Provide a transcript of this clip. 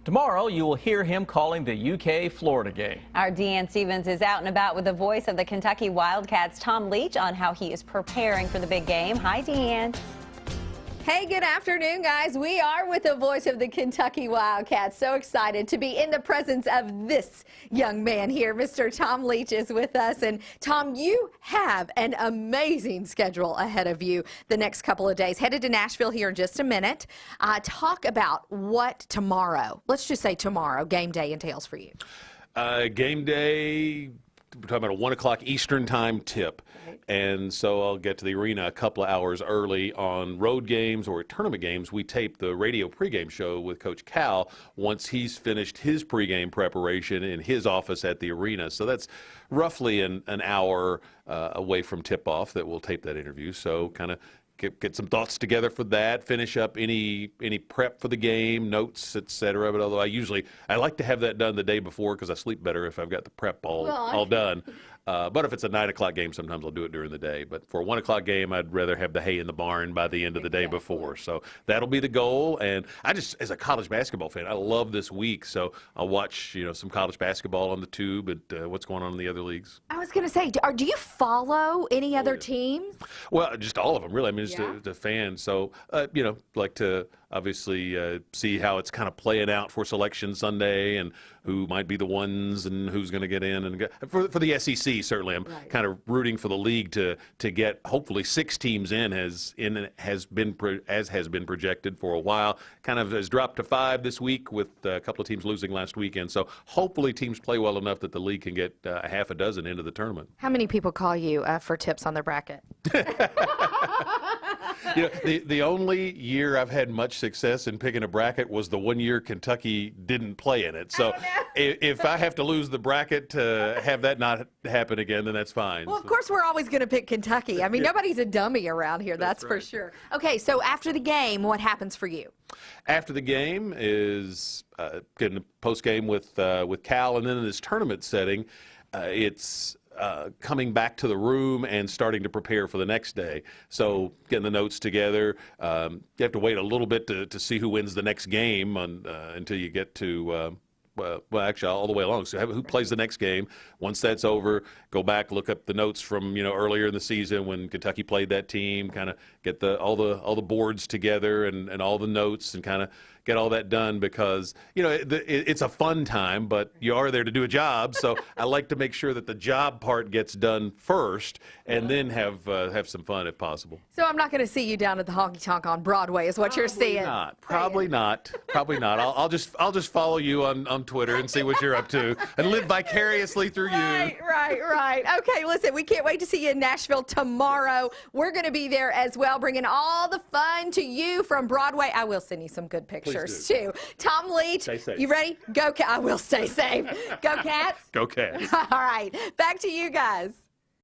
Tomorrow, you will hear him calling the UK-Florida game. Our Deanne Stevens is out and about with the voice of the Kentucky Wildcats, Tom Leach, on how he is preparing for the big game. Hi, Deanne. Hey, good afternoon, guys. We are with the voice of the Kentucky Wildcats. So excited to be in the presence of this young man here. Mr. Tom Leach is with us. And Tom, you have an amazing schedule ahead of you the next couple of days. Headed to Nashville here in just a minute. Talk about what tomorrow, let's just say tomorrow, game day entails for you. Game day, we're talking about a 1 o'clock Eastern time tip. And so I'll get to the arena a couple of hours early. On road games or tournament games, we tape the radio pregame show with Coach Cal once he's finished his pregame preparation in his office at the arena. So that's roughly an hour away from tip-off that we'll tape that interview. So kind of get some thoughts together for that, finish up any prep for the game, notes, etc. But although I like to have that done the day before because I sleep better if I've got the prep all done. But if it's a 9 o'clock game, sometimes I'll do it during the day. But for a 1 o'clock game, I'd rather have the hay in the barn by the end of the day before. So that'll be the goal. And I just, as a college basketball fan, I love this week. So I'll watch, some college basketball on the tube and what's going on in the other leagues. I was going to say, do you follow any other teams? Well, just all of them, really. I mean, just a fan. So, like to obviously see how it's kind of playing out for Selection Sunday and who might be the ones and who's going to get in. And for the SEC, certainly, I'm kind of rooting for the league to get hopefully 6 teams in, as has been projected for a while. Kind of has dropped to 5 this week with a couple of teams losing last weekend. So hopefully teams play well enough that the league can get a half a dozen into the tournament. How many people call you for tips on their bracket? The only year I've had much success in picking a bracket was the one year Kentucky didn't play in it. So if I have to lose the bracket to have that not happen again, then that's fine. Well, of course, we're always going to pick Kentucky. I mean, nobody's a dummy around here, that's for sure. Okay, so after the game, what happens for you? After the game is getting a post game with Cal, and then in this tournament setting, it's coming back to the room and starting to prepare for the next day. So getting the notes together. You have to wait a little bit to see who wins the next game until you get to well, actually, all the way along. So who plays the next game? Once that's over, go back, look up the notes from earlier in the season when Kentucky played that team. Kind of get all the boards together and all the notes and kind of get all that done because it's a fun time, but you are there to do a job. So I like to make sure that the job part gets done first, and then have some fun if possible. So I'm not going to see you down at the Honky Tonk on Broadway, is what you're seeing? Probably not. I'll just follow you on Twitter and see what you're up to and live vicariously through you. Right. Okay, listen, we can't wait to see you in Nashville tomorrow. We're going to be there as well, bringing all the fun to you from Broadway. I will send you some good pictures too. Tom Leach, stay safe. You ready? Go Cats. I will stay safe. Go Cats. Go Cats. All right, back to you guys.